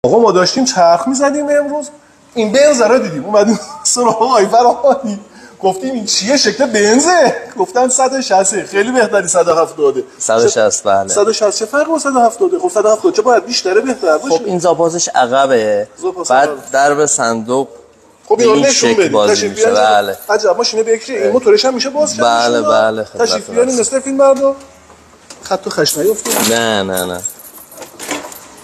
آقا ما داشتیم چرخ می‌زدیم امروز، این بنز رو دیدیم، اومدیم سراغ آقای فراهانی گفتیم این چیه، شکل بنزه، گفتن 160. خیلی بهتری 170. 160 بله. 160 چه فرق با 170؟ خب 170 چه باید بیشتره بهتر باشه. خب این زاپاسش عقبه، بعد درب صندوق خب این شکل بازی میشه. بله عجب ماشینه بکری، این موتورش هم میشه باز کرد. بله بله تشریف بیارین مثل فیلم بردار. خط خش نیفته. نه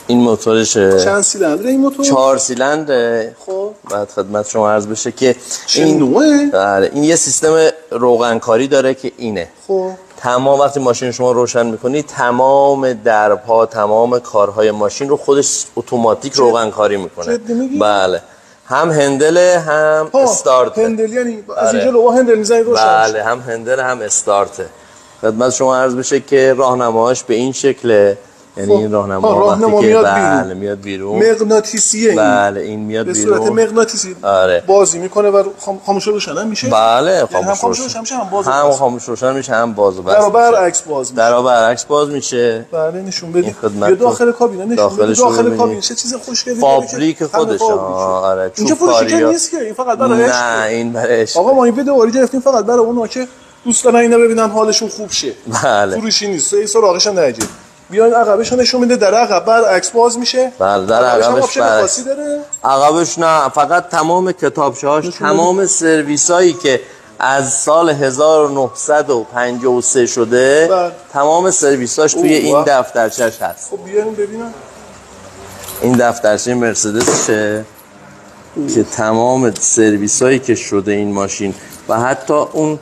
این موتورشه. چند سیلندره این موتور؟ 4 سیلندره. خب بعد خدمت شما عرض بشه که این نوعه؟ بله این یه سیستم روغنکاری داره که اینه. خب تمام وقتی ماشین شما روشن میکنی تمام درب‌ها تمام کارهای ماشین رو خودش اتوماتیک روغنکاری میکنه. بله هم هندل هم استارت. هندل یعنی از اینجا لو هندل میزنید روشن. بله هم هندل هم استارت. خدمت شما عرض بشه که راهنماهاش به این شکله، یعنی این راهنما وقتی که بله میاد بیرون مغناطیسیه این. بله این میاد بیرون به صورت مغناطیسی بازی میکنه و خاموش روشن هم میشه. بله خاموش روشن میشه هم باز هم خاموش روشن میشه هم باز در برعکس باز میشه. در برعکس باز میشه. بله نشون بدید. یه داخل کابینه نشون بدید. داخل کابینه چه چیز خوشگلی فابریک خودش. آره اینجا فروشی نیست که این فقط برای عشق. نه این برای عشق. آقا ما این ویدیو اوریجینال گرفتیم فقط برای اونها که دوست دارن اینا ببینن حالشون خوب شه. بله فروشی نیست. این سراغش هم نگید. بیاین عقبش نشون میده، در عقب برعکس باز میشه. بله در عقبش برعکس داره. عقبش نه فقط تمام کتابچه‌هاش تمام سرویسایی که از سال 1953 شده تمام سرویساش توی این دفترچه‌اش هست. خب بیاین ببینم. این دفترچه مرسدسشه که تمام سرویسایی که شده این ماشین و حتی اون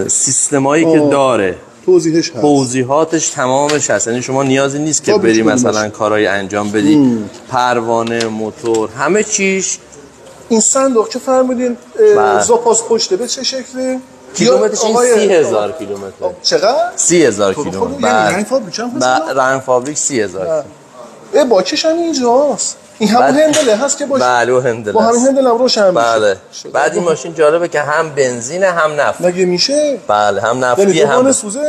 سیستمایی که داره توضیحش هست. توضیحاتش تمامش هست، یعنی شما نیازی نیست که بری مثلا کارهای انجام بدی. پروانه موتور همه چیش. این صندوق که فرمودین زاپاس پشته به چه شکله؟ کیلومترش این 30,000 کیلومتر. چقدر؟ 30,000 کیلومتر. رنگ فابریک چند هست؟ رنگ فابریک 30,000. باکش هم اینجاست. این همون هندله هست که باشه. بله اون هندله. با همین هندل هم روشن میشه. بله. بعد این ماشین جالبه که هم بنزینه هم نفت. مگه میشه؟ بله هم نفتی هم دوگانه سوزه.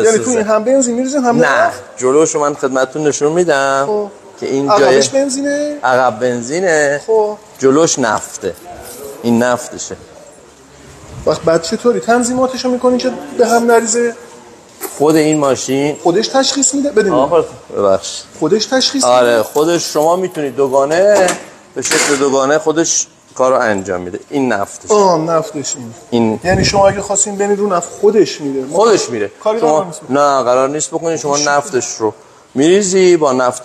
یعنی تو این هم بنزین میریزین هم نه. جلوشو من خدمتتون نشون میدم که این جای عقبش بنزینه. عقب بنزینه. خب جلوش نفته. این نفتشه. وقت بعد چطوری تنظیماتشو میکنین که به هم نریزه؟ خود این ماشین خودش تشخیص میده. بدین ببخش خودش تشخیص میده. آره خودش شما میتونید دوگانه به شکل دوگانه خودش کارو انجام میده. این نفتش. نفتش این. یعنی شما اگه خواستین برید رو نفت خودش میره. خودش میره. شما نه قرار نیست بکنید شما نفتش رو میریزی با نفت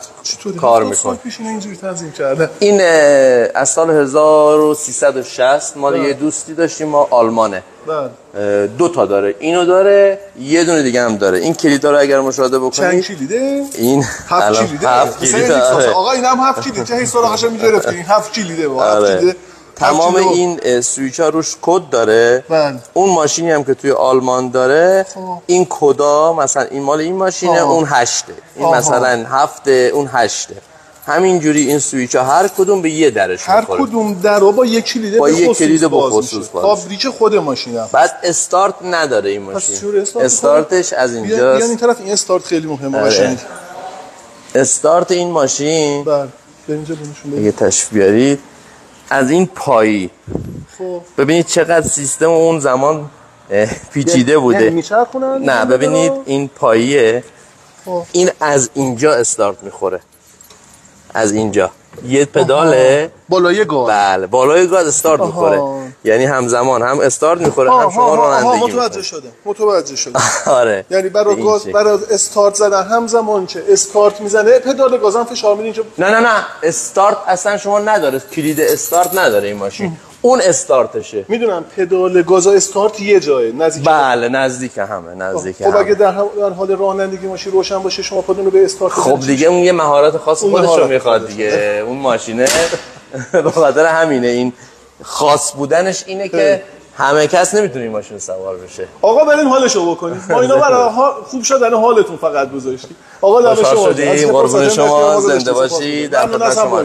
کار میکنه. پیشین اینجوری تنظیم کرده. این از سال 1360 مال یه دوستی داشتیم ما آلمانه. دو تا داره، اینو داره یه دونه دیگه هم داره. این کلیدا رو اگر مشاهده بکنید چند کلیده؟ این 7 کلیده. آقا اینم 7 کلیده که هیچ سراغش میگرفتی. این 7 کلیده با 7 کلیده. تمام این سویچ ها روش کد داره. اون ماشینی هم که توی آلمان داره این کدا مثلا این مال این ماشینه اون 8، این مثلا 7 اون 8. همینجوری این سویچ ها هر کدوم به یه درش هر کدوم در با یک کلیده با یک کلید با خصوص فابریک خود ماشینه. بعد استارت نداره این ماشین. استارتش از اینجاست. یعنی طرف این استارت خیلی مهمه ماشین. استارت این ماشین بله اینجا بنشون اگه تشریف بیارید از این پایی ببینید چقدر سیستم اون زمان پیچیده بوده. نه ببینید این پاییه این از اینجا استارت میخوره، از اینجا یه پداله بالای گاز. بله بالای گاز استارت میخوره، یعنی همزمان هم استارت میخوره هم شما رانندگی. متوجه شدم. آره یعنی برای گاز برای استارت زدن همزمان که استارت میزنه پدال گاز هم فشار میدین که نه استارت اصلا شما نداره، کلید استارت نداره این ماشین. اون استارتشه. میدونم پدال گاز و استارت یه جایه نزدیک. بله نزدیک همه نزدیک. خب اگه در حال رانندگی ماشین روشن باشه شما خودتون رو به استارت خب دیگه اون یه مهارت خاص خودش رو میخواد دیگه. اون ماشینه به خاطر همینه این خاص بودنش اینه که همه کس نمیتونه این ماشین سوار بشه. آقا برین حالشو بکنید. ما اینا برای خوب شدن حالتون فقط گذاشتیم. آقا دم شما. قربون شما زنده باشید. در خدمت شما.